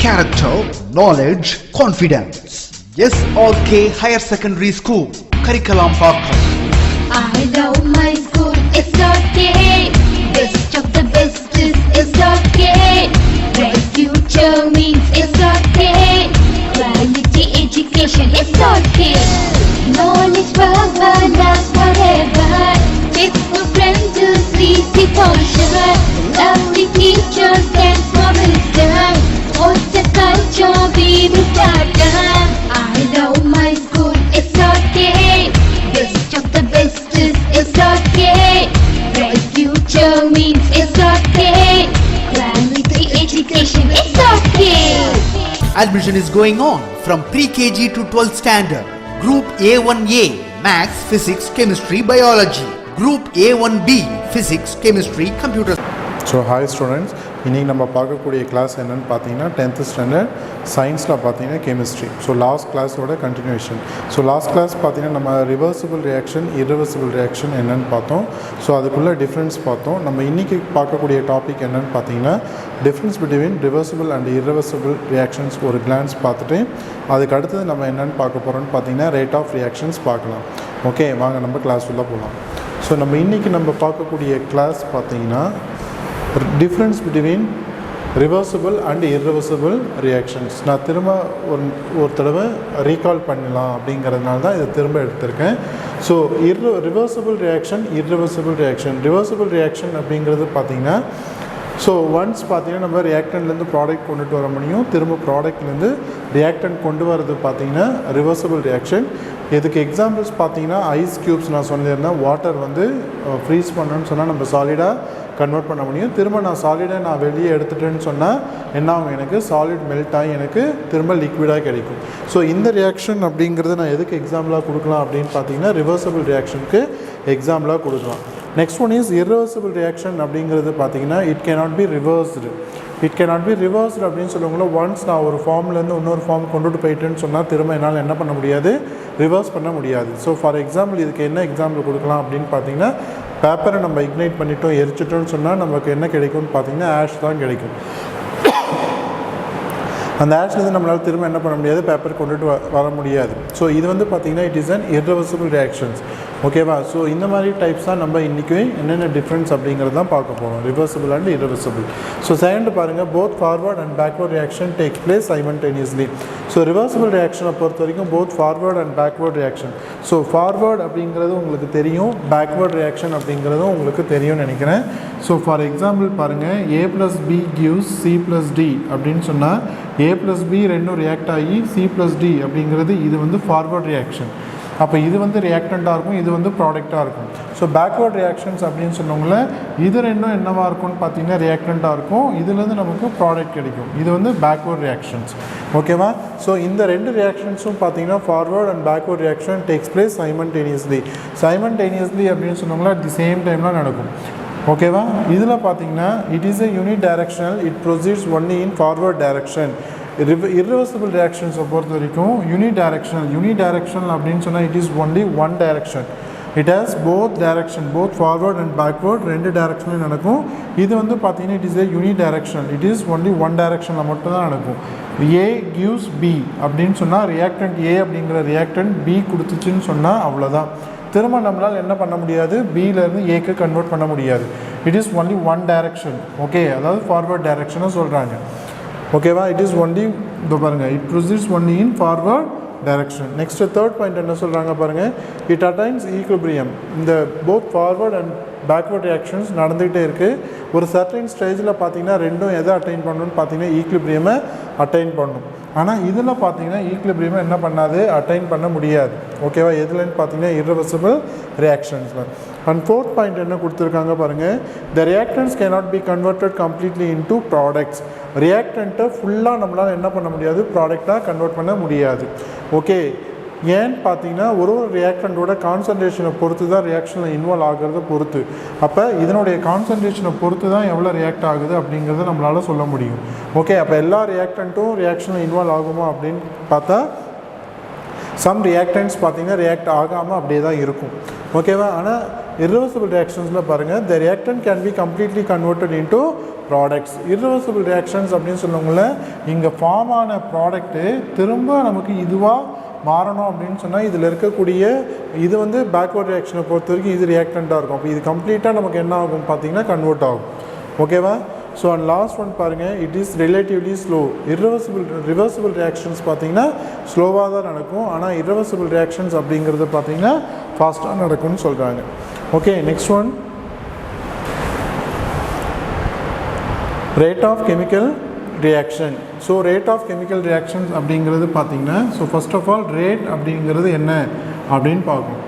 character, knowledge, confidence. SRK Higher Secondary School, Curriculum Parkhouse. I love my school, SRK. Best of the best is SRK. Bright future means SRK. Quality education, SRK. Knowledge power lasts forever. Faithful friends to see the culture. Lovely teachers and for wisdom. What's the culture we will start? I love my school, SRK. Best of the best is SRK. Bright future means SRK. Quality education, SRK. Admission is going on from pre-KG to 12th standard. Group A1A, Maths, Physics, Chemistry, Biology. Group A1B, Physics, Chemistry, Computer. So hi students, இன்றைக்கி நம்ம பார்க்கக்கூடிய class என்னென்னு பார்த்தீங்கன்னா 10th standard சயின்ஸில் பார்த்தீங்கன்னா chemistry. So last கிளாஸோட continuation. So last class பார்த்தீங்கன்னா நம்ம ரிவர்சிபிள் ரியாக்ஷன், இர்ரிவர்சிபிள் ரியாக்ஷன் என்னென்னு பார்த்தோம். ஸோ அதுக்குள்ளே டிஃப்ரென்ஸ் பார்த்தோம். நம்ம இன்றைக்கி பார்க்கக்கூடிய டாபிக் என்னென்னு பார்த்தீங்கன்னா difference between reversible and irreversible reactions ஒரு கிளான்ஸ் பார்த்துட்டு அதுக்கு அடுத்தது நம்ம என்னென்னு பார்க்க போகிறோம்னு பார்த்தீங்கன்னா ரேட் ஆஃப் ரியாக்ஷன்ஸ் பார்க்கலாம். ஓகே, வாங்க நம்ம கிளாஸ் உள்ளே போகலாம். ஸோ நம்ம இன்றைக்கி நம்ம பார்க்கக்கூடிய கிளாஸ் பார்த்தீங்கன்னா difference between reversible and irreversible reactions. நான் திரும்ப ஒரு தடவை ரீகால் பண்ணலாம் அப்படிங்கிறதுனால தான் இதை திரும்ப எடுத்திருக்கேன். So reversible reaction, irreversible reaction. Reversible reaction அப்படிங்கிறது பார்த்திங்கன்னா ஸோ ஒன்ஸ் பார்த்திங்கன்னா நம்ம ரியாக்டன்ட்லேருந்து ப்ராடக்ட் கொண்டுட்டு வர முடியும். திரும்ப ப்ராடக்ட்லேருந்து ரியாக்டன்ட் கொண்டு வரது பார்த்திங்கன்னா ரிவர்சிபிள் ரியாக்ஷன். இதுக்கு எக்ஸாம்பிள்ஸ் பார்த்திங்கன்னா ஐஸ் க்யூப்ஸ் நான் சொல்லியிருந்தேன். வாட்டர் வந்து ஃப்ரீஸ் பண்ணணும்னு சொன்னால் நம்ம சாலிடாக கன்வெர்ட் பண்ண முடியும். திரும்ப நான் சாலிடாக நான் வெளியே எடுத்துட்டேன்னு சொன்னால் என்ன ஆகும், எனக்கு சாலிட் மெல்ட் ஆகி எனக்கு திரும்ப லிக்விடாக கிடைக்கும். ஸோ இந்த ரியாக்ஷன் அப்படிங்கிறது நான் எதுக்கு எக்ஸாம்பிளாக கொடுக்கலாம் அப்படின்னு பார்த்தீங்கன்னா ரிவர்சிபிள் ரியாக்ஷனுக்கு எக்ஸாம்பிளாக கொடுக்கலாம். Next one is irreversible reaction அப்படிங்கிறது பார்த்தீங்கன்னா it cannot be reversed. It cannot be reversed அப்படின்னு சொல்லுவாங்களோ, ஒன்ஸ் நான் ஒரு ஃபார்ம்லேருந்து இன்னொரு ஃபார்ம் கொண்டுட்டு போயிட்டேன்னு சொன்னால் திரும்ப என்னால் என்ன பண்ண முடியாது, ரிவர்ஸ் பண்ண முடியாது. ஸோ ஃபார் எக்ஸாம்பிள் இதுக்கு என்ன எக்ஸாம்பிள் கொடுக்கலாம் அப்படின்னு பார்த்தீங்கன்னா பேப்பரை நம்ம இக்னைட் பண்ணிட்டோம், எரிச்சிட்டோம்னு சொன்னால் நமக்கு என்ன கிடைக்கும்னு பார்த்தீங்கன்னா ஆஷ் தான் கிடைக்கும். அந்த ஆஷ்லேருந்து நம்மளால் திரும்ப என்ன பண்ண முடியாது, பேப்பர் கொண்டுட்டு வர முடியாது. ஸோ இது வந்து பார்த்திங்கன்னா it is an irreversible reactions. ஓகேவா? ஸோ இந்த மாதிரி டைப்ஸ் தான் நம்ம இன்றைக்கி என்னென்ன டிஃப்ரென்ஸ் அப்படிங்கிறது தான் பார்க்க போகிறோம், reversible and irreversible. So second பாருங்கள், both forward and backward reaction takes place simultaneously. So reversible ரியாக்ஷனை பொறுத்த வரைக்கும் both forward and backward reaction. So forward அப்படிங்கிறது உங்களுக்கு தெரியும், பேக்வர்ட் ரியாக்ஷன் அப்படிங்கிறதும் உங்களுக்கு தெரியும்னு நினைக்கிறேன். ஸோ ஃபார் எக்ஸாம்பிள் பாருங்கள், A + B gives C + D அப்படின்னு சொன்னால் A + B ரெண்டும் ரியாக்ட் ஆகி C + D அப்படிங்கிறது இது வந்து ஃபார்வர்ட் ரியாக்ஷன். அப்போ இது வந்து ரியாக்டண்ட்டாக இருக்கும், இது வந்து ப்ராடக்டாக இருக்கும். ஸோ பேக்வர்ட் ரியாக்ஷன்ஸ் அப்படின்னு சொன்னவங்கள இது ரெண்டும் என்னவாக இருக்கும்னு பார்த்தீங்கன்னா ரியாக்டண்ட்டாக இருக்கும், இதுலேருந்து நமக்கு ப்ராடக்ட் கிடைக்கும். இது வந்து பேக்வர்ட் ரியாக்ஷன்ஸ். ஓகேவா? ஸோ இந்த ரெண்டு ரியாக்ஷன்ஸும் பார்த்தீங்கன்னா forward and backward reaction takes place simultaneously. Simultaneously அப்படின்னு சொன்னவங்கள அட் தி சேம் டைம்லாம் நடக்கும். ஓகேவா? இதில் பார்த்தீங்கன்னா it is a unidirectional, it proceeds only in forward direction. Irreversible ரியாக்ஷன்ஸை பொறுத்த வரைக்கும் யூனிட் டைரக்ஷனல் அப்படின்னு சொன்னால் it is only one direction. It has both direction, both forward and backward ரெண்டு டைரக்ஷன்லையும் நடக்கும். இது வந்து பார்த்தீங்கன்னா it is a unidirectional, it is only one டைரக்ஷனில் மட்டும்தான் நடக்கும். A gives B அப்படின்னு சொன்னால் ரியாக்டன்ட் A அப்படிங்கிற ரியாக்டன்ட் B கொடுத்துச்சுன்னு சொன்னால் அவ்வளோதான். திரும்ப நம்மளால் என்ன பண்ண முடியாது, பியிலேருந்து ஏக்கு கன்வெர்ட் பண்ண முடியாது. It is only one direction. Okay, அதாவது ஃபார்வர்ட் டைரக்ஷனை சொல்கிறாங்க. ஓகேவா? இட் இஸ் ஒன்லி இதோ பாருங்கள், it proceeds only in forward direction. Next third point என்ன சொல்கிறாங்க பாருங்கள், இட் அட்டைன்ஸ் ஈக்விலிபிரியம். இந்த both forward and backward reactions நடந்துகிட்டே இருக்குது. ஒரு சர்டைன் ஸ்டேஜில் பார்த்தீங்கன்னா ரெண்டும் எதை அட்டைன் பண்ணணும்னு பார்த்தீங்கன்னா ஈக்விலிபிரியமை அட்டைன் பண்ணணும். ஆனால் இதில் பார்த்தீங்கன்னா ஈக்விலிபிரியமை என்ன பண்ணாது, அட்டைன் பண்ண முடியாது. ஓகேவா? எதுலன்னு பார்த்தீங்கன்னா இர்ரிவர்சிபிள் ரியாக்ஷன்ஸில். அண்ட் ஃபோர்த் பாயிண்ட் என்ன கொடுத்துருக்காங்க பாருங்கள், the reactants cannot be converted completely into products. ரியாக்டண்ட்டை ஃபுல்லாக நம்மளால் என்ன பண்ண முடியாது, ப்ராடக்டாக கன்வெர்ட் பண்ண முடியாது. ஓகே, ஏன்னு பார்த்தீங்கன்னா ஒரு ரியாக்டண்ட்டோட கான்சன்ட்ரேஷனை பொறுத்து தான் ரியாக்ஷனில் இன்வால்வ் ஆகிறத பொறுத்து. அப்போ இதனுடைய கான்சன்ட்ரேஷனை பொறுத்து தான் எவ்வளோ ரியாக்ட் ஆகுது அப்படிங்கிறத நம்மளால் சொல்ல முடியும். ஓகே, அப்போ எல்லா ரியாக்டண்ட்டும் ரியாக்ஷனில் இன்வால்வ் ஆகுமா அப்படின்னு பார்த்தா சம் ரியாக்டன்ட்ஸ் பார்த்தீங்கன்னா ரியாக்ட் ஆகாமல் அப்படியே தான் இருக்கும். ஓகேவா? ஆனால் irreversible reactions la parunga, the reactant can be completely converted into products. Irreversible reactions அப்படின்னு சொன்னவங்கள இங்கே ஃபார்ம் ஆன ப்ராடக்ட்டு திரும்ப நமக்கு இதுவாக மாறணும் அப்படின்னு சொன்னால் இதில் இருக்கக்கூடிய இது வந்து பேக்வர்ட் ரியாக்ஷனை பொறுத்த வரைக்கும் இது ரியாக்டண்ட்டாக இருக்கும். அப்போ இது கம்ப்ளீட்டாக நமக்கு என்ன ஆகும் பார்த்தீங்கன்னா கன்வெர்ட் ஆகும். ஓகேவா? ஸோ அண்ட் லாஸ்ட் ஒன் பாருங்கள், it is relatively slow. Reversible reactions பார்த்தீங்கன்னா ஸ்லோவாக தான் நடக்கும். ஆனால் இர்ரிவர்சிபிள் ரியாக்ஷன்ஸ் அப்படிங்கிறது பார்த்தீங்கன்னா ஃபாஸ்ட்டாக நடக்கும்னு சொல்கிறாங்க. Okay, next one, rate of chemical reaction. So rate of chemical reactions அப்படிங்கிறது பார்த்தீங்கன்னா, so first of all rate அப்படிங்கிறது என்ன அப்படின்னு பார்க்கணும்.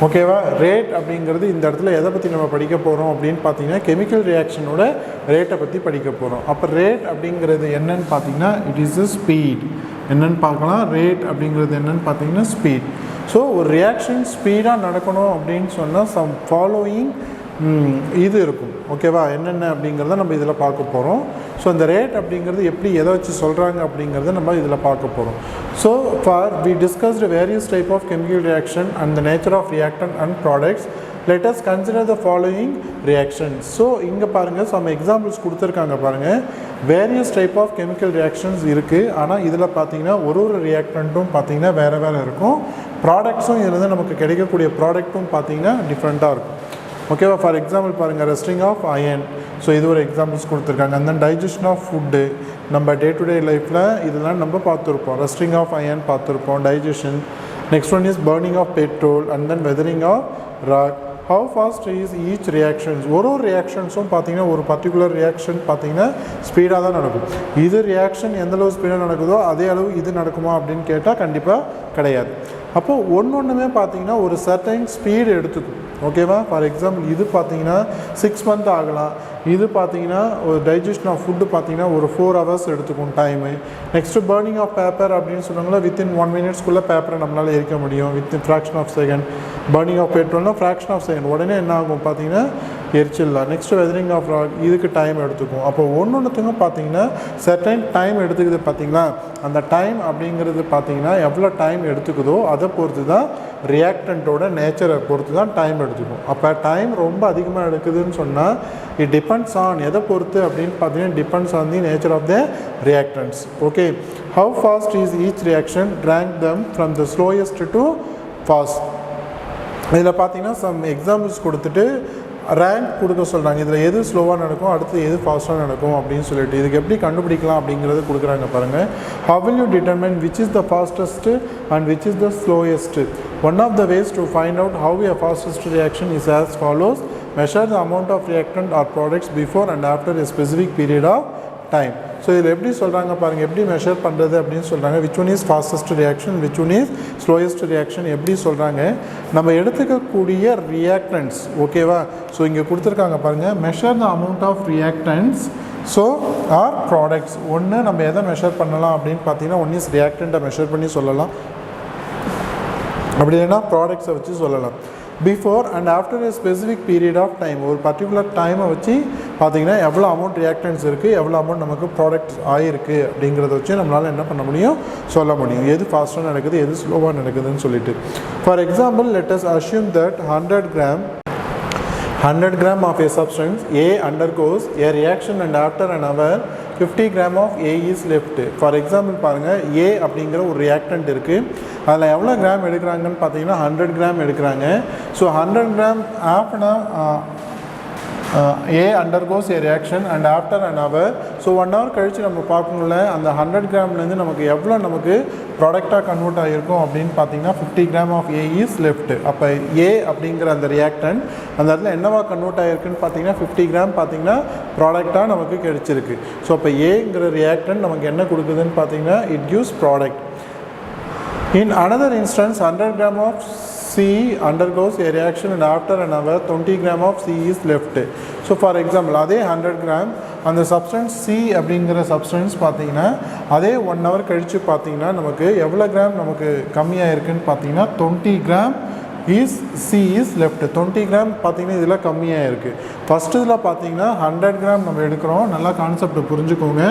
ஓகேவா? ரேட் அப்படிங்கிறது இந்த இடத்துல எதை பற்றி நம்ம படிக்க போகிறோம் அப்படின்னு பார்த்தீங்கன்னா கெமிக்கல் ரியாக்ஷனோட ரேட்டை பற்றி படிக்க போகிறோம். அப்போ ரேட் அப்படிங்கிறது என்னன்னு பார்த்தீங்கன்னா இட் இஸ் த ஸ்பீட். என்னென்னு பார்க்கலாம். ரேட் அப்படிங்கிறது என்னென்னு பார்த்தீங்கன்னா ஸ்பீட். ஸோ ஒரு ரியாக்ஷன் ஸ்பீடாக நடக்கணும் அப்படின்னு சொன்னால் சம் ஃபாலோயிங் இது இருக்கும். ஓகேவா? என்னென்ன அப்படிங்கிறத நம்ம இதில் பார்க்க போகிறோம். ஸோ இந்த ரேட் அப்படிங்கிறது எப்படி எதை வச்சு சொல்கிறாங்க அப்படிங்கிறத நம்ம இதில் பார்க்க போகிறோம். So far we discussed various type of chemical reaction and the nature of reactant and products. let us consider the following reactions. ஸோ இங்கே பாருங்கள் சம் எக்ஸாம்பிள்ஸ் கொடுத்துருக்காங்க பாருங்கள். Various type of chemical reactions இருக்குது. ஆனால் இதில் பார்த்தீங்கன்னா ஒரு ரியாக்டண்ட்டும் பார்த்தீங்கன்னா வேறு வேறு இருக்கும். ப்ராடக்ட்ஸும் இதுலேருந்து நமக்கு கிடைக்கக்கூடிய ப்ராடக்ட்டும் பார்த்தீங்கன்னா டிஃப்ரெண்ட்டாக இருக்கும். ஓகேவா? ஃபார் எக்ஸாம்பிள் பாருங்கள், ரெஸ்டிங் ஆஃப் அயன். ஸோ இது ஒரு எக்ஸாம்பிள்ஸ் கொடுத்துருக்காங்க. And then digestion of food. நம்ம டே டு டே லைஃப்பில் இதெல்லாம் நம்ம பார்த்துருப்போம். ரெஸ்டிங் ஆஃப் அயன் பார்த்துருப்போம், digestion. Next one is burning of petrol and then weathering of rock. How fast is each reactions. ஒரு ரியாக்ஷன்ஸும் பார்த்தீங்கன்னா ஒரு பர்டிகுலர் ரியாக்ஷன் பார்த்தீங்கன்னா ஸ்பீடாக தான் நடக்கும். இது ரியாக்ஷன் எந்தளவு ஸ்பீடாக நடக்குதோ அதே அளவு இது நடக்குமா அப்படின்னு கேட்டால் கண்டிப்பாக கிடையாது. அப்போது ஒன்றுமே பார்த்தீங்கன்னா ஒரு சர்டைன் ஸ்பீடு எடுத்துக்கும். ஓகேவா? ஃபார் எக்ஸாம்பிள் இது பார்த்தீங்கன்னா 6 months ஆகலாம். இது பார்த்தீங்கன்னா ஒரு டைஜஷன் ஆஃப் ஃபுட்டு பார்த்தீங்கன்னா ஒரு 4 hours எடுத்துக்கும் time. Next burning of paper அப்படின்னு சொன்னாங்களா, வித்தின் 1 minute பேப்பரை நம்மளால் எரிக்க முடியும் within fraction of second. Burning of பெட்ரோல்னால் ஃப்ராக்ஷன் ஆஃப் செகண்ட் உடனே என்ன ஆகும் பார்த்தீங்கன்னா எரிச்சிடலாம். நெக்ஸ்ட்டு வெதரிங் ஆஃப் ராக், இதுக்கு டைம் எடுத்துக்கும். அப்போ ஒன்றுத்துக்கும் பார்த்தீங்கன்னா சர்டைன் டைம் எடுத்துக்குது. பார்த்தீங்களா? அந்த டைம் அப்படிங்கிறது பார்த்தீங்கன்னா எவ்வளோ டைம் எடுத்துக்குதோ அதை பொறுத்து தான் ரியாக்டண்ட்டோட நேச்சரை பொறுத்து தான் டைம் எடுத்துக்கும். அப்போ டைம் ரொம்ப அதிகமாக எடுக்குதுன்னு சொன்னால் இட் டிபெண்ட்ஸ் ஆன் எதை பொறுத்து அப்படின்னு பார்த்தீங்கன்னா depends on the nature of the reactants. Okay, how fast is each reaction, rank them from the slowest to fast. இதில் பார்த்தீங்கன்னா சம் எக்ஸாம்பிள்ஸ் கொடுத்துட்டு ரேங்க் கொடுக்க சொல்கிறாங்க. இதில் எது ஸ்லோவாக நடக்கும், அடுத்து எது ஃபாஸ்ட்டாக நடக்கும் அப்படின்னு சொல்லிட்டு இதுக்கு எப்படி கண்டுபிடிக்கலாம் அப்படிங்கிறது கொடுக்குறாங்க பாருங்கள். how will you determine which is the fastest and which is the slowest? One of the ways to find out how a fastest reaction is as follows. Measure the amount of reactant or products before and after a specific period of time. So இதில் எப்படி சொல்கிறாங்க பாருங்கள், எப்படி measure பண்ணுறது அப்படின்னு சொல்கிறாங்க. Which one is fastest reaction, which one is slowest reaction எப்படி சொல்கிறாங்க. நம்ம எடுத்துக்கக்கூடிய ரியாக்டன்ட்ஸ். ஓகேவா? ஸோ இங்கே கொடுத்துருக்காங்க பாருங்கள், measure the amount of reactants so or products. ஒன்று நம்ம எதை மெஷர் பண்ணலாம் அப்படின்னு பார்த்தீங்கன்னா ஒன் இஸ் ரியாக்டண்ட்டை மெஷர் பண்ணி சொல்லலாம், அப்படி இல்லைன்னா ப்ராடக்ட்ஸை வச்சு சொல்லலாம். Before and after a specific period of time, ஒரு பர்டிகுலர் டைமை வச்சு பார்த்தீங்கன்னா எவ்வளோ அமௌண்ட் ரியாக்டன்ஸ் இருக்குது, எவ்வளோ அமௌண்ட் நமக்கு ப்ராடக்ட்ஸ் ஆகிருக்கு அப்படிங்கிறத வச்சு நம்மளால் என்ன பண்ண முடியும், சொல்ல முடியும் எது ஃபாஸ்ட்டாக நடக்குது எது ஸ்லோவாக நடக்குதுன்னு சொல்லிட்டு. For example, let us assume that 100 gram of a substance A undergoes a reaction and after an hour 50 gram of A is left. For example பாருங்கள், A அப்படிங்கிற ஒரு ரியாக்டன்ட் இருக்குது. அதில் எவ்வளோ கிராம் எடுக்கிறாங்கன்னு பார்த்தீங்கன்னா 100 gram எடுக்கிறாங்க. So 100 gram ஆஃப்னா A undergoes a reaction and after an hour, so 1 hour கழித்து நம்ம பார்க்கணும்ல அந்த 100 gramலேருந்து நமக்கு எவ்வளோ நமக்கு ப்ராடக்டாக கன்வெர்ட் ஆகிருக்கும் அப்படின்னு பார்த்தீங்கன்னா 50 gram of A is left. அப்போ A அப்படிங்கிற அந்த ரியாக்டன்ட் அந்த இடத்துல என்னவா கன்வெர்ட் ஆகிருக்குன்னு பார்த்தீங்கன்னா 50 gram பார்த்தீங்கன்னா ப்ராடக்டாக நமக்கு கிடைச்சிருக்கு. ஸோ அப்போ ஏங்கிற ரியாக்டன்ட் நமக்கு என்ன கொடுக்குதுன்னு பார்த்தீங்கன்னா it gives product. In another instance, 100 gram of C undergoes a reaction and after an hour 20 gram of C is left. So for example, அதே 100 gram அந்த சப்ஸ்டன்ஸ் C அப்படிங்கிற சப்ஸ்டன்ஸ் பார்த்தீங்கன்னா அதே 1 hour கழித்து பார்த்தீங்கன்னா நமக்கு எவ்வளோ கிராம் நமக்கு கம்மியாக இருக்குதுன்னு பார்த்தீங்கன்னா 20 gram is C is left. 20 gram பார்த்தீங்கன்னா இதில் கம்மியாக இருக்குது. ஃபஸ்ட்டு இதில் பார்த்தீங்கன்னா 100 gram நம்ம எடுக்கிறோம், நல்லா கான்செப்டை புரிஞ்சுக்கோங்க.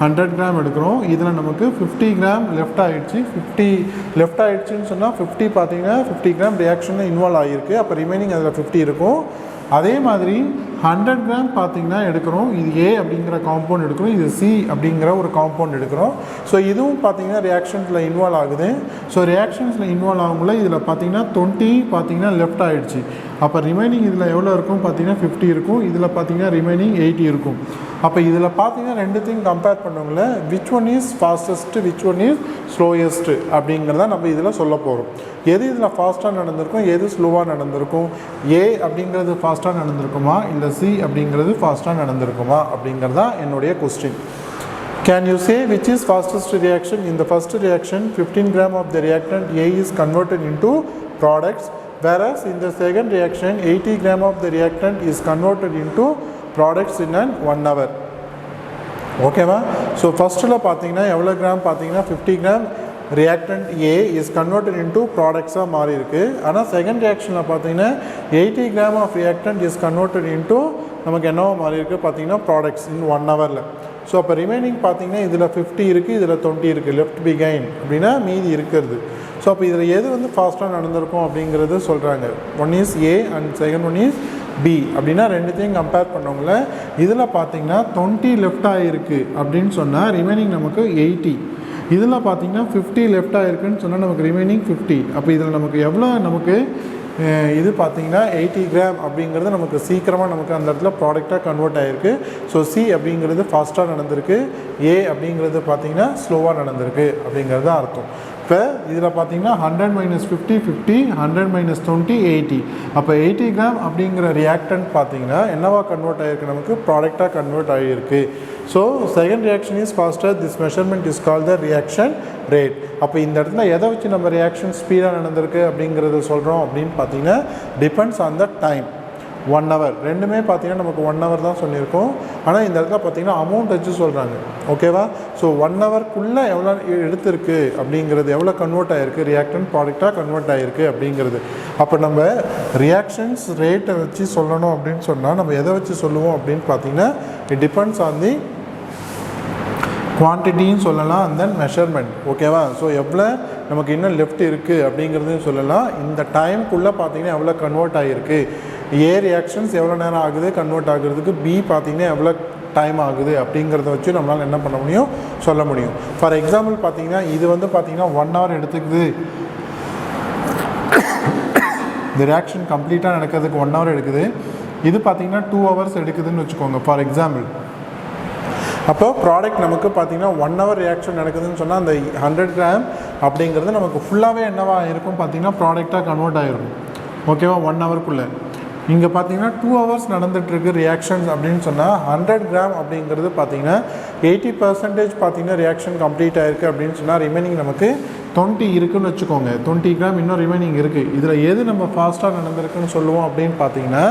100 gram எடுக்கிறோம், இதில் நமக்கு 50 gram லெஃப்ட் ஆகிடுச்சு. 50 லெஃப்ட் ஆகிடுச்சின்னு சொன்னால் 50 பார்த்தீங்கன்னா 50 gram ரியாக்ஷனில் இன்வால்வ் ஆகிருக்கு. அப்போ ரிமைனிங் அதில் 50 இருக்கும். அதே மாதிரி 100 கிராம் பார்த்தீங்கன்னா எடுக்கிறோம், இது ஏ அப்படிங்கிற காம்பவுண்ட் எடுக்கிறோம், இது சி அப்படிங்கிற ஒரு காம்பவுண்ட் எடுக்கிறோம். ஸோ இதுவும் பார்த்தீங்கன்னா ரியாக்ஷன்ஸில் இன்வால்வ் ஆகுது. ஸோ ரியாக்ஷன்ஸில் இன்வால்வ் ஆகும்போது இதில் பார்த்தீங்கன்னா 20 பார்த்தீங்கன்னா லெஃப்ட் ஆகிடுச்சு. அப்போ ரிமைனிங் இதில் எவ்வளோ இருக்கும் பார்த்தீங்கன்னா 50 இருக்கும், இதில் பார்த்தீங்கன்னா ரிமைனிங் 80 இருக்கும். அப்போ இதில் பார்த்தீங்கன்னா ரெண்டுத்தையும் கம்பேர் பண்ணவங்கள which one is fastest which one is slowest அப்படிங்கிறத நம்ம இதில் சொல்ல போகிறோம். எது இதில் ஃபாஸ்ட்டாக நடந்திருக்கும், எது ஸ்லோவாக நடந்திருக்கும், ஏ அப்படிங்கிறது ஃபாஸ்ட்டாக நடந்திருக்குமா இல்லை சி அப்படிங்கிறது ஃபாஸ்ட்டாக நடந்திருக்குமா அப்படிங்கிறது தான் என்னுடைய question. Can you say which is fastest reaction? In the first reaction, 15 gram of the reactant A is converted into products, whereas in the second reaction, 80 gram of the reactant is converted into products in an 1 hour. ஓகேவா? So ஃபஸ்ட்டில் பார்த்தீங்கன்னா எவ்வளோ gram பார்த்தீங்கன்னா 50 gram reactant A is converted into products-ஆக மாறி இருக்கு. ஆனால் second ரியாக்ஷனில் பார்த்தீங்கன்னா 80 gram of reactant is converted into நமக்கு என்னவோ மாறி இருக்குது பார்த்தீங்கன்னா ப்ராடக்ட்ஸ் இன் 1 ஹவரில். ஸோ அப்போ ரிமைனிங் பார்த்தீங்கன்னா இதில் 50 இருக்குது, இதில் 20 இருக்குது, லெஃப்ட் பிகைன் அப்படின்னா மீதி இருக்கிறது. ஸோ அப்போ இதில் எது வந்து ஃபாஸ்ட்டாக நடந்திருக்கும் அப்படிங்கிறது சொல்கிறாங்க. One is A and second one is B அப்படின்னா ரெண்டுத்தையும் கம்பேர் பண்ணவங்கள இதில் பார்த்தீங்கன்னா 20 லெஃப்ட் ஆகிருக்கு அப்படின்னு சொன்னால் ரிமைனிங் நமக்கு 80. இதில் பார்த்தீங்கன்னா 50 லெஃப்ட் ஆகிருக்குன்னு சொன்னால் நமக்கு ரிமைனிங் 50. அப்போ இதில் நமக்கு எவ்வளோ நமக்கு இது பார்த்தீங்கன்னா 80 கிராம் அப்படிங்கிறது நமக்கு சீக்கிரமாக நமக்கு அந்த இடத்துல ப்ராடக்டாக கன்வெர்ட் ஆகிருக்கு. ஸோ சி அப்படிங்கிறது ஃபாஸ்ட்டாக நடந்திருக்கு, ஏ அப்படிங்கிறது பார்த்தீங்கன்னா ஸ்லோவாக நடந்திருக்கு அப்படிங்கிறது தான் அர்த்தம். இப்போ இதில் பார்த்தீங்கன்னா 100 - 50 50, 100 - 20 80. அப்போ 80 கிராம் அப்படிங்கிற ரியாக்டன்ட் பார்த்தீங்கன்னா என்னவா கன்வெர்ட் ஆகிருக்கு, நமக்கு ப்ராடக்டாக கன்வெர்ட் ஆகிருக்கு. So second reaction is pastor, this measurement is called the reaction rate. அப்போ இந்த இடத்துல எதை வச்சு நம்ம ரியாக்ஷன் ஸ்பீடாக நடந்திருக்கு அப்படிங்கிறத சொல்கிறோம் அப்படின்னு பார்த்தீங்கன்னா depends on the time. 1 hour ரெண்டுமே பார்த்தீங்கன்னா நமக்கு 1 ஹவர் தான் சொல்லியிருக்கோம். ஆனால் இந்த இடத்துல பார்த்தீங்கன்னா அமௌண்ட் வச்சு சொல்கிறாங்க. ஓகேவா? ஸோ 1 ஹவர்க்குள்ளே எவ்வளோ எடுத்திருக்கு அப்படிங்கிறது, எவ்வளோ கன்வெர்ட் ஆகிருக்கு ரியாக்டன் ப்ராடக்டாக கன்வெர்ட் ஆகிருக்கு அப்படிங்கிறது. அப்போ நம்ம ரியாக்ஷன்ஸ் ரேட்டை வச்சு சொல்லணும் அப்படின்னு சொன்னால் நம்ம எதை வச்சு சொல்லுவோம் அப்படின்னு பார்த்தீங்கன்னா இட் டிபெண்ட்ஸ் ஆன் தி குவான்டிட்டின்னு சொல்லலாம், அண்ட் தென் மெஷர்மெண்ட். ஓகேவா? ஸோ எவ்வளோ நமக்கு இன்னும் லெஃப்ட் இருக்குது அப்படிங்கிறதையும் சொல்லலாம். இந்த டைம்குள்ளே பார்த்தீங்கன்னா எவ்வளோ கன்வெர்ட் ஆகிருக்கு, ஏ ரியாக்ஷன்ஸ் எவ்வளோ நேரம் ஆகுது கன்வெர்ட் ஆகுறதுக்கு, பி பார்த்தீங்கன்னா எவ்வளோ டைம் ஆகுது அப்படிங்கிறத வச்சு நம்மளால் என்ன பண்ண முடியும், சொல்ல முடியும். ஃபார் எக்ஸாம்பிள் பார்த்தீங்கன்னா இது வந்து பார்த்தீங்கன்னா 1 ஹவர் எடுத்துக்குது, இந்த ரியாக்ஷன் கம்ப்ளீட்டாக நடக்கிறதுக்கு 1 ஹவர் எடுக்குது. இது பார்த்தீங்கன்னா 2 ஹவர்ஸ் எடுக்குதுன்னு வச்சுக்கோங்க ஃபார் எக்ஸாம்பிள். அப்போ ப்ராடக்ட் நமக்கு பார்த்திங்கன்னா 1 ஹவர் ரியாக்ஷன் நடக்குதுன்னு சொன்னால் அந்த 100 கிராம் அப்படிங்கிறது நமக்கு ஃபுல்லாகவே என்னவா இருக்கும் பார்த்தீங்கன்னா ப்ராடக்டாக கன்வெர்ட் ஆகிருக்கும். ஓகேவா? 1 ஹவருக்குள்ளே. இங்கே பார்த்தீங்கன்னா 2 ஹவர்ஸ் நடந்துகிட்ருக்கு ரியாக்ஷன்ஸ் அப்படின்னு சொன்னால் 100 கிராம் அப்படிங்கிறது பார்த்தீங்கன்னா 80% பார்த்தீங்கன்னா ரியாக்ஷன் கம்ப்ளீட் ஆகிருக்கு அப்படின்னு சொன்னால் ரிமைனிங் நமக்கு 20 இருக்குதுன்னு வச்சுக்கோங்க. 20 கிராம் இன்னும் ரிமைனிங் இருக்குது. இதில் எது நம்ம ஃபாஸ்ட்டாக நடந்திருக்குன்னு சொல்லுவோம் அப்படின்னு பார்த்தீங்கன்னா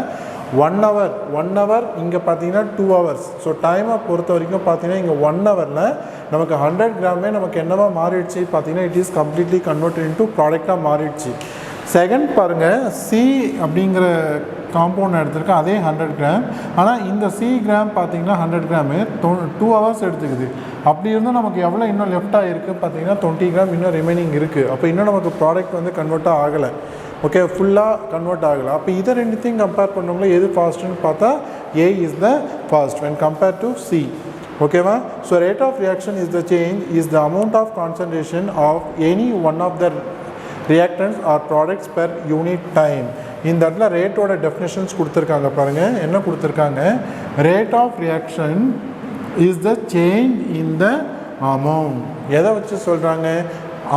1 ஹவர் இங்கே பார்த்தீங்கன்னா 2 ஹவர்ஸ். ஸோ டைமை பொறுத்த வரைக்கும் பார்த்தீங்கன்னா இங்கே 1 ஹவரில் நமக்கு 100 கிராமே நமக்கு என்னவா மாறிடுச்சு பார்த்தீங்கன்னா it is completely converted into ப்ராடக்டாக மாறிடுச்சு. செகண்ட் பாருங்கள், சி அப்படிங்கிற காம்பவுண்ட் எடுத்திருக்கேன், அதே 100 கிராம். ஆனால் இந்த சி கிராம் பார்த்தீங்கன்னா 100 கிராமு 2 ஹவர்ஸ் எடுத்துக்குது. அப்படி இருந்தால் நமக்கு எவ்வளோ இன்னும் லெஃப்டாக இருக்குது பார்த்தீங்கன்னா 20 கிராம் இன்னும் ரிமைனிங் இருக்குது. அப்போ இன்னும் நமக்கு ப்ராடக்ட் வந்து கன்வெர்ட்டாக ஆகலை. ஓகே, ஃபுல்லாக கன்வெர்ட் ஆகலை. அப்போ இதை ரெண்டுத்தையும் கம்பேர் பண்ணவங்களே எது ஃபாஸ்ட்டுன்னு பார்த்தா A is the fast when compared to C. ஓகேவா? So rate of reaction is the change is the amount of concentration of any one of the reactants or products per unit time. இந்த இடத்துல ரேட்டோட definitions கொடுத்துருக்காங்க பாருங்கள். என்ன கொடுத்துருக்காங்க? Rate of reaction is the change in the amount. எதை வச்சு சொல்கிறாங்க?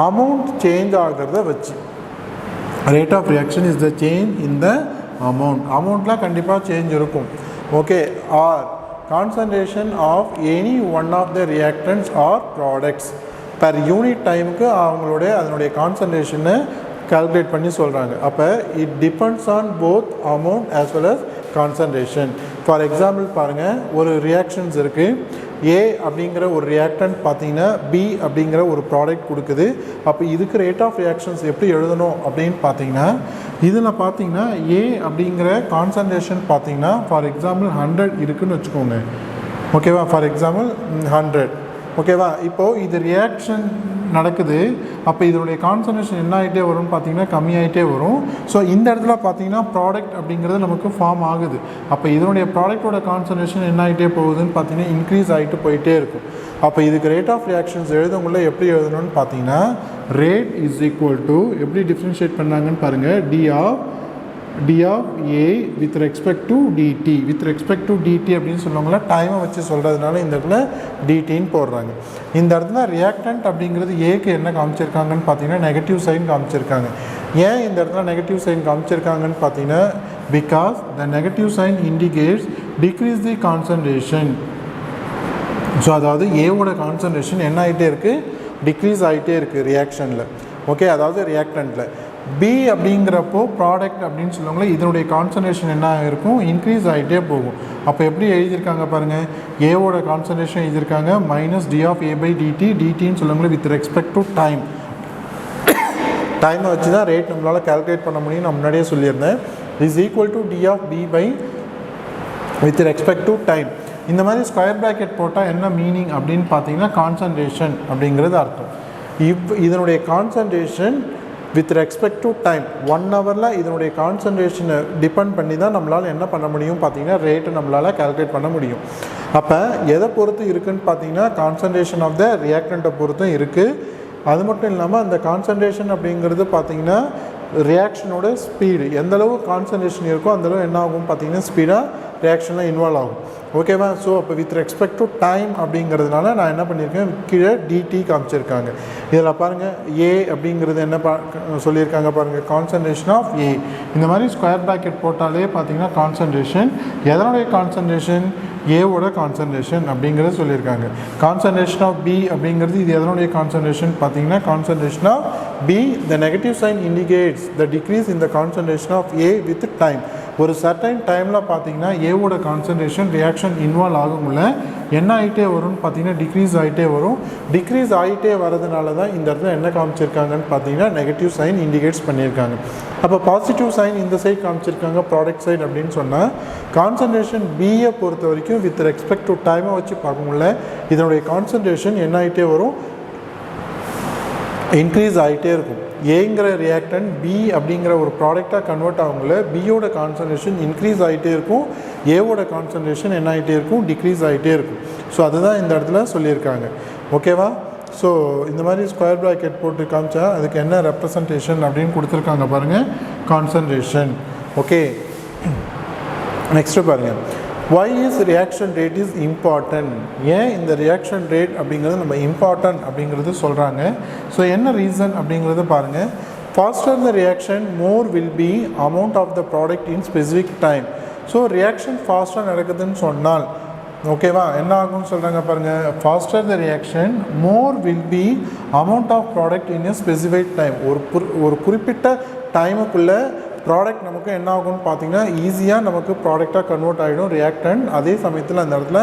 Amount change ஆகிறத வச்சு. Rate of reaction is the change in the amount. அமௌண்ட்லாம் கண்டிப்பாக சேஞ்ச் இருக்கும். Okay, or concentration of any one of the reactants or products per unit டைமுக்கு அவங்களுடைய அதனுடைய கான்சன்ட்ரேஷனை கால்குலேட் பண்ணி சொல்கிறாங்க. அப்போ it depends on both amount as well as concentration. For example பாருங்கள், ஒரு ரியாக்ஷன்ஸ் இருக்குது. ஏ அப்படிங்கிற ஒரு ரியாக்டன்ட் பார்த்தீங்கன்னா பி அப்படிங்கிற ஒரு ப்ராடக்ட் கொடுக்குது. அப்போ இதுக்கு ரேட் ஆஃப் ரியாக்ஷன்ஸ் எப்படி எழுதணும் அப்படின்னு பார்த்தீங்கன்னா இதில் பார்த்தீங்கன்னா ஏ அப்படிங்கிற கான்சன்ட்ரேஷன் பார்த்தீங்கன்னா ஃபார் எக்ஸாம்பிள் 100 இருக்குதுன்னு வச்சுக்கோங்க. ஓகேவா? For example 100. ஓகேவா? இப்போது இது ரியாக்ஷன் நடக்குது, அப்போ இதனுடைய கான்சன்ட்ரேஷன் என்ன ஆகிட்டே வரும்னு பார்த்தீங்கன்னா கம்மியாகிட்டே வரும். ஸோ இந்த இடத்துல பார்த்தீங்கன்னா ப்ராடக்ட் அப்படிங்கிறது நமக்கு ஃபார்ம் ஆகுது. அப்போ இதனுடைய ப்ராடக்டோட கான்சன்ட்ரேஷன் என்ன ஆகிட்டே போகுதுன்னு பார்த்தீங்கன்னா இன்க்ரீஸ் ஆகிட்டு போயிட்டே இருக்கும். அப்போ இதுக்கு ரேட் ஆஃப் ரியாக்ஷன்ஸ் எழுதக்குள்ள எப்படி எழுதணும்னு பார்த்தீங்கன்னா ரேட் இஸ் ஈக்குவல் டு எப்படி டிஃப்ரென்ஷியேட் பண்ணாங்கன்னு பாருங்கள், d of a with respect to dt with respect to dt அப்படின்னு சொல்லுவாங்களா, டைமை வச்சு சொல்கிறதுனால இந்த இடத்துல dtன்னு போடுறாங்க. இந்த இடத்துல ரியாக்டன்ட் அப்படிங்கிறது ஏக்கு என்ன காமிச்சிருக்காங்கன்னு பார்த்தீங்கன்னா நெகட்டிவ் சைன் காமிச்சிருக்காங்க. ஏன் இந்த இடத்துல நெகட்டிவ் சைன் காமிச்சிருக்காங்கன்னு பார்த்தீங்கன்னா because the negative sign indicates decrease the concentration. So அதாவது ஏவோட கான்சன்ட்ரேஷன் என்ன ஆகிட்டே இருக்குது, டிக்ரீஸ் ஆகிட்டே இருக்குது ரியாக்ஷனில். ஓகே, அதாவது ரியாக்டன்ட்டில். பி அப்படிங்கிறப்போ ப்ராடக்ட் அப்படின்னு சொல்லுவாங்களே, இதனுடைய கான்சன்ட்ரேஷன் என்ன இருக்கும், இன்க்ரீஸ் ஆகிட்டே போகும். அப்போ எப்படி எழுதியிருக்காங்க பாருங்கள், ஏவோட கான்சன்ட்ரேஷன் எழுதியிருக்காங்க minus d of A by dt, டிடின்னு சொல்லுவாங்களே வித் ரெஸ்பெக்ட் டு டைம். டைமை வச்சு தான் ரேட் நம்மளால் கால்குலேட் பண்ண முடியும், நான் முன்னாடியே சொல்லியிருந்தேன். Is equal to d of B by with respect to time. இந்த மாதிரி ஸ்கொயர் ப்ராக்கெட் போட்டால் என்ன மீனிங் அப்படின்னு பார்த்தீங்கன்னா கான்சன்ட்ரேஷன் அப்படிங்கிறது அர்த்தம். இதனுடைய concentration with respect to time 1 ஹவரில் இதனுடைய கான்சன்ட்ரேஷனை டிபெண்ட் பண்ணி தான் நம்மளால் என்ன பண்ண முடியும் பார்த்தீங்கன்னா ரேட்டை நம்மளால் கால்குலேட் பண்ண முடியும். அப்போ எதை பொறுத்து இருக்குதுன்னு பார்த்தீங்கன்னா கான்சன்ட்ரேஷன் ஆஃப் த ரியாக்டண்ட்டை பொறுத்தும் இருக்குது. அது மட்டும் இல்லாமல் அந்த கான்சன்ட்ரேஷன் அப்படிங்கிறது பார்த்தீங்கன்னா ரியாக்ஷனோட ஸ்பீடு, எந்தளவு கான்சன்ட்ரேஷன் இருக்கோ அந்தளவு என்ன ஆகும் பார்த்தீங்கன்னா ஸ்பீடாக ரியாக்ஷனில் இன்வால்வ் ஆகும். ஓகேவா? ஸோ அப்போ வித் ரெஸ்பெக்ட் டு டைம் அப்படிங்கிறதுனால நான் என்ன பண்ணியிருக்கேன், கீழே டிடி காமிச்சிருக்காங்க. இதில் பாருங்கள் ஏ அப்படிங்கிறது என்ன சொல்லியிருக்காங்க பாருங்கள், கான்சன்ட்ரேஷன் ஆஃப் ஏ. இந்த மாதிரி ஸ்கொயர் ப்ராக்கெட் போட்டாலே பார்த்தீங்கன்னா கான்சன்ட்ரேஷன், எதனுடைய கான்சன்ட்ரேஷன், ஏவோட கான்சன்ட்ரேஷன் அப்படிங்கிறது சொல்லியிருக்காங்க. கான்சன்ட்ரேஷன் ஆஃப் பி அப்படிங்கிறது இது எதனுடைய கான்சன்ட்ரேஷன் பார்த்தீங்கன்னா concentration of B. The negative sign indicates the decrease in the concentration of A with time. ஒரு சர்டைன் டைமில் பார்த்தீங்கன்னா ஏவோட கான்சன்ட்ரேஷன் ரியாக்ஷன் இன்வால்வ் ஆகும்ல என்ன ஆகிட்டே வரும்னு பார்த்தீங்கன்னா டிக்ரீஸ் ஆகிட்டே வரும். டிக்ரீஸ் ஆகிட்டே வரதுனால தான் இந்த இடத்துல என்ன காமிச்சிருக்காங்கன்னு பார்த்தீங்கன்னா நெகட்டிவ் சைன் இண்டிகேட்ஸ் பண்ணியிருக்காங்க. அப்போ பாசிட்டிவ் சைன் இந்த சைட் காமிச்சிருக்காங்க ப்ராடக்ட் சைட் அப்படின்னு சொன்னால் கான்சன்ட்ரேஷன் பியை பொறுத்த வரைக்கும் வித் ரெஸ்பெக்ட் டு டைமை வச்சு பார்க்கும்ல இதனுடைய கான்சன்ட்ரேஷன் என்ன ஆகிட்டே வரும், இன்க்ரீஸ் ஆகிட்டே இருக்கும். ஏங்கிற ரியாக்டன்ட் பி அப்படிங்கிற ஒரு ப்ராடக்டாக கன்வெர்ட் ஆகுங்கள பியோட கான்சன்ட்ரேஷன் இன்க்ரீஸ் ஆகிட்டே இருக்கும், ஏவோட கான்சன்ட்ரேஷன் என்ன ஆகிட்டே இருக்கும், டிக்ரீஸ் ஆகிட்டே இருக்கும். ஸோ அதுதான் இந்த இடத்துல சொல்லியிருக்காங்க. ஓகேவா? ஸோ இந்த மாதிரி ஸ்கொயர் ப்ராக்கெட் போட்டு காமிச்சா அதுக்கு என்ன ரெப்ரசன்டேஷன் அப்படின்னு கொடுத்துருக்காங்க பாருங்கள், கான்சன்ட்ரேஷன். ஓகே, நெக்ஸ்ட்டு பாருங்கள், why is reaction rate is important. ஏன் இந்த ரியாக்ஷன் ரேட் அப்படிங்கிறது நம்ம இம்பார்ட்டன்ட் அப்படிங்கிறது சொல்கிறாங்க. ஸோ என்ன ரீசன் அப்படிங்கிறது பாருங்கள். Faster the reaction more will be amount of the product in specific time. So reaction ஃபாஸ்ட்டாக நடக்குதுன்னு சொன்னால் ஓகேவா என்ன ஆகும்னு சொல்கிறாங்க பாருங்கள், faster the reaction more will be amount of product in a specified time. ஒரு குறிப்பிட்ட டைமுக்குள்ளே ப்ராடக்ட் நமக்கு என்ன ஆகும்னு பார்த்தீங்கன்னா ஈஸியாக நமக்கு ப்ராடக்டாக கன்வெர்ட் ஆகிடும் ரியாக்டன்ட். அதே சமயத்தில் அந்த இடத்துல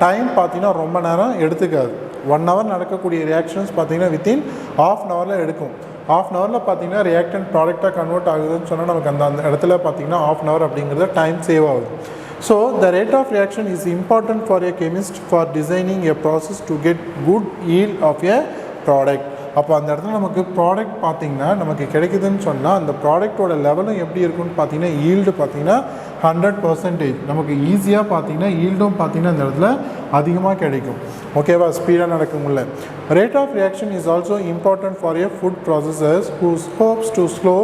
டைம் பார்த்தீங்கன்னா ரொம்ப நேரம் எடுத்துக்காது. 1 ஹவர் நடக்கக்கூடிய ரியாக்ஷன்ஸ் பார்த்தீங்கன்னா வித்தின் ½ ஹவரில் எடுக்கும். ½ ஹவரில் பார்த்தீங்கன்னா ரியாக்டன்ட் ப்ராடக்டாக கன்வெர்ட் ஆகுதுன்னு சொன்னால் நமக்கு அந்த இடத்துல பார்த்தீங்கன்னா ½ ஹவர் அப்படிங்கிறது டைம் சேவ் ஆகுது. So the rate of reaction is important for a chemist for designing a process to get good yield of a product. அப்போ அந்த இடத்துல நமக்கு ப்ராடக்ட் பார்த்திங்கன்னா நமக்கு கிடைக்குதுன்னு சொன்னால் அந்த ப்ராடக்டோட லெவலும் எப்படி இருக்குன்னு பார்த்தீங்கன்னா ஈல்டு பார்த்தீங்கன்னா 100% நமக்கு ஈஸியாக பார்த்தீங்கன்னா ஈல்டும் பார்த்தீங்கன்னா அந்த இடத்துல அதிகமாக கிடைக்கும். ஓகேவா? ஸ்பீடாக நடக்கும்ல. Rate of reaction is also important for a food processors whose hopes to slow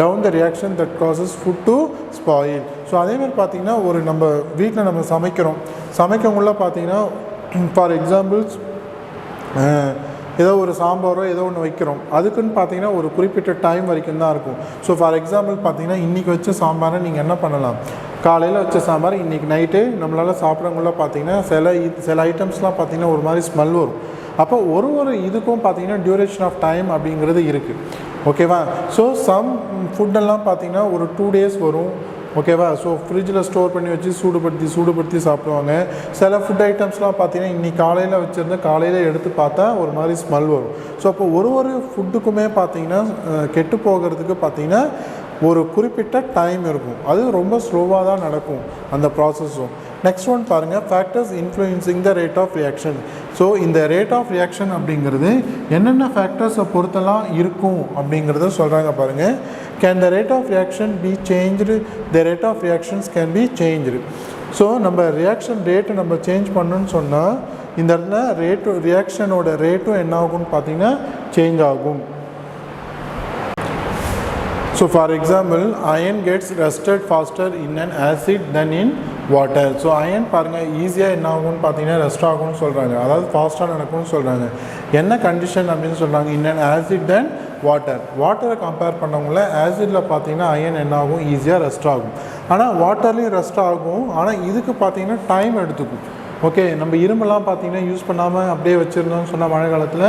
down the reaction that causes food to spoil. So அதேமாதிரி பார்த்தீங்கன்னா ஒரு நம்ம வீட்டில் நம்ம சமைக்கக்குள்ள பார்த்தீங்கன்னா ஃபார் எக்ஸாம்பிள்ஸ் ஏதோ ஒரு சாம்பாரோ ஏதோ ஒன்று வைக்கிறோம், அதுக்குன்னு பார்த்தீங்கன்னா ஒரு குறிப்பிட்ட டைம் வரைக்கும் தான் இருக்கும். ஸோ ஃபார் எக்ஸாம்பிள் பார்த்தீங்கன்னா இன்றைக்கி வச்ச சாம்பாரை நீங்கள் என்ன பண்ணலாம், காலையில் வச்ச சாம்பார் இன்றைக்கி நைட்டு நம்மளால் சாப்பிடக்குள்ள பார்த்தீங்கன்னா சில ஐட்டம்ஸ்லாம் பார்த்தீங்கன்னா ஒரு மாதிரி ஸ்மெல் வரும். அப்போ ஒரு இதுக்கும் பார்த்தீங்கன்னா டியூரேஷன் ஆஃப் டைம் அப்படிங்கிறது இருக்குது. ஓகேவா? ஸோ சம் ஃபுட்டெல்லாம் பார்த்தீங்கன்னா ஒரு 2 days வரும். ஓகேவா? ஸோ ஃப்ரிட்ஜில் ஸ்டோர் பண்ணி வச்சு சூடுபடுத்தி சாப்பிடுவாங்க. சில ஃபுட் ஐட்டம்ஸ்லாம் பார்த்தீங்கன்னா இன்றைக்கி காலையில் வச்சுருந்து காலையில் எடுத்து பார்த்தா ஒரு மாதிரி ஸ்மெல் வரும். ஸோ அப்போ ஒரு ஃபுட்டுக்குமே பார்த்தீங்கன்னா கெட்டு போகிறதுக்கு பார்த்தீங்கன்னா ஒரு குறிப்பிட்ட டைம் இருக்கும், அது ரொம்ப ஸ்லோவாக தான் நடக்கும் அந்த ப்ராசஸும். நெக்ஸ்ட் ஒன் பாருங்கள், factors influencing the rate of reaction. So இந்த ரேட் ஆஃப் ரியாக்ஷன் அப்படிங்கிறது என்னென்ன ஃபேக்டர்ஸை பொறுத்தெல்லாம் இருக்கும் அப்படிங்கிறத சொல்கிறாங்க பாருங்கள். Can the rate of reaction be changed? The rate of reactions can be changed. So நம்ம ரியாக்ஷன் ரேட்டு நம்ம சேஞ்ச் பண்ணணும்னு சொன்னால் இந்த இடத்துல ரியாக்ஷனோட ரேட்டும் என்ன ஆகும்னு பார்த்தீங்கன்னா சேஞ்ச் ஆகும். So for example, iron gets rusted faster in an acid than in water. So iron பாருங்கள் ஈஸியாக என்ன ஆகும்னு பார்த்தீங்கன்னா ரஸ்ட் ஆகும்னு சொல்கிறாங்க, அதாவது ஃபாஸ்ட்டாக நடக்கும்னு சொல்கிறாங்க. என்ன கண்டிஷன் அப்படின்னு சொல்கிறாங்க? in an acid than water. வாட்டரை கம்பேர் பண்ணவங்கள ஆசிடில் பார்த்தீங்கன்னா அயன் என்ன ஆகும்? ஈஸியாக ரஸ்ட் ஆகும். ஆனால் வாட்டர்லேயும் ரஸ்ட் ஆகும், ஆனால் இதுக்கு பார்த்தீங்கன்னா டைம் எடுத்துக்கும். ஓகே, நம்ம இரும்பெல்லாம் பார்த்தீங்கன்னா யூஸ் பண்ணாமல் அப்படியே வச்சுருந்தோம்னு சொன்னால் மழை காலத்தில்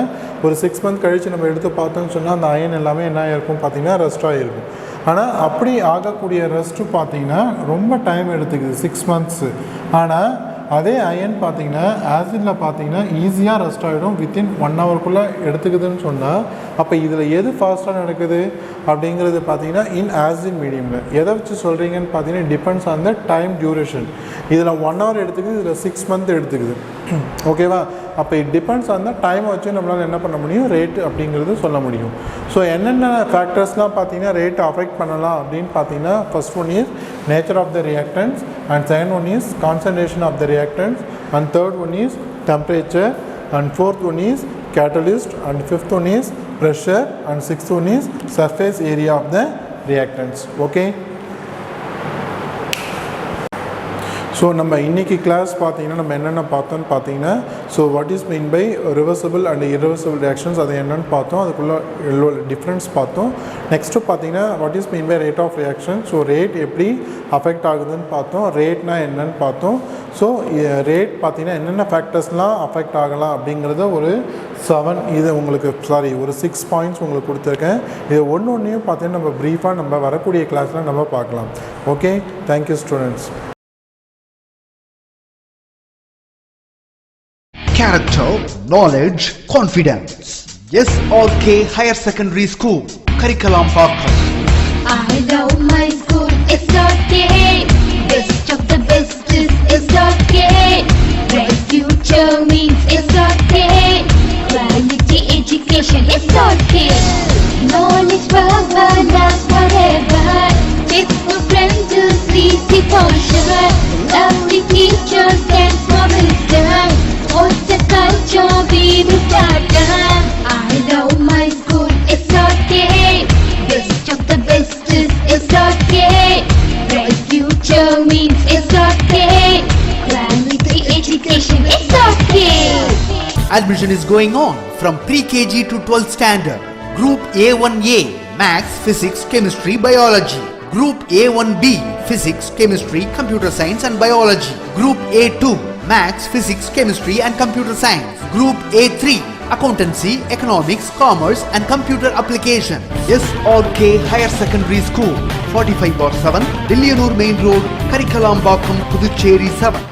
ஒரு 6 மந்த் கழித்து நம்ம எடுத்து பார்த்தோம்னு சொன்னால் அந்த அயன் எல்லாமே என்ன இருக்கும் பார்த்தீங்கன்னா ரஸ்ட்டாக இருக்கும். ஆனால் அப்படி ஆகக்கூடிய ரெஸ்ட்டு பார்த்தீங்கன்னா ரொம்ப டைம் எடுத்துக்குது, 6 மந்த்ஸு. ஆனால் அதே அயன் பார்த்தீங்கன்னா ஆசிடில் பார்த்தீங்கன்னா ஈஸியாக ரெஸ்ட் ஆகிடும், வித்தின் 1 ஹவருக்குள்ளே எடுத்துக்குதுன்னு சொன்னால் அப்போ இதில் எது ஃபாஸ்ட்டாக நடக்குது அப்படிங்கிறது பார்த்தீங்கன்னா இன் ஆசிட் மீடியமில். எதை வச்சு சொல்கிறீங்கன்னு பார்த்தீங்கன்னா depends on the time duration. இதில் 1 ஹவர் எடுத்துக்குது, இதில் 6 மந்த் எடுத்துக்குது. ஓகேவா? அப்போ இட் டிபெண்ட்ஸ் ஆன் த டைமை வச்சு நம்மளால் என்ன பண்ண முடியும்? ரேட் அப்படிங்கிறது சொல்ல முடியும். ஸோ என்னென்ன ஃபேக்டர்ஸ்லாம் பார்த்தீங்கன்னா ரேட் அஃபெக்ட் பண்ணலாம் அப்படின்னு பார்த்தீங்கன்னா first one is nature of the reactants, and second one is concentration of the reactants, and third one is temperature, and fourth one is catalyst, and fifth one is pressure, and sixth one is surface area of the reactants. Okay. So நம்ம இன்றைக்கி class பார்த்தீங்கன்னா நம்ம என்னென்ன பார்த்தோன்னு பார்த்தீங்கன்னா, so what is mean by reversible and irreversible reactions அது என்னென்னு பார்த்தோம், அதுக்குள்ளே டிஃப்ரென்ஸ் பார்த்தோம். நெக்ஸ்ட்டு பார்த்தீங்கன்னா what is mean by rate of reaction. So rate எப்படி அஃபெக்ட் ஆகுதுன்னு பார்த்தோம், ரேட்னா என்னன்னு பார்த்தோம். ஸோ ரேட் பார்த்தீங்கன்னா என்னென்ன ஃபேக்டர்ஸ்லாம் அஃபெக்ட் ஆகலாம் அப்படிங்கிறத ஒரு 7 இது உங்களுக்கு ஒரு 6 பாயிண்ட்ஸ் உங்களுக்கு கொடுத்துருக்கேன். இது ஒன்றையும் பார்த்தீங்கன்னா நம்ம ப்ரீஃபாக நம்ம வரக்கூடிய கிளாஸில் நம்ம பார்க்கலாம். Okay, thank you students. Character, knowledge, confidence. SRK Higher Secondary School, Curriculum Parkers. I love my school, SRK. Best of the best is SRK. Bright future means SRK. Quality education, SRK. Knowledge forever, last forever. Faithful friends to see the culture. Lovely teachers and for wisdom. What's the culture we will start? I love my school, SRK. Best of the best is SRK. Bright future means SRK. Quality education, SRK. Admission is going on from pre-KG to 12th standard. Group A1A, Maths, Physics, Chemistry, Biology. Group A1B, Physics, Chemistry, Computer Science and Biology. Group A2, Maths, Physics, Chemistry and Computer Science. Group A3, Accountancy, Economics, Commerce and Computer Application. SRK Higher Secondary School, 45/7, Dilliyanur Main Road, Karikalambakkam, Puducherry 7.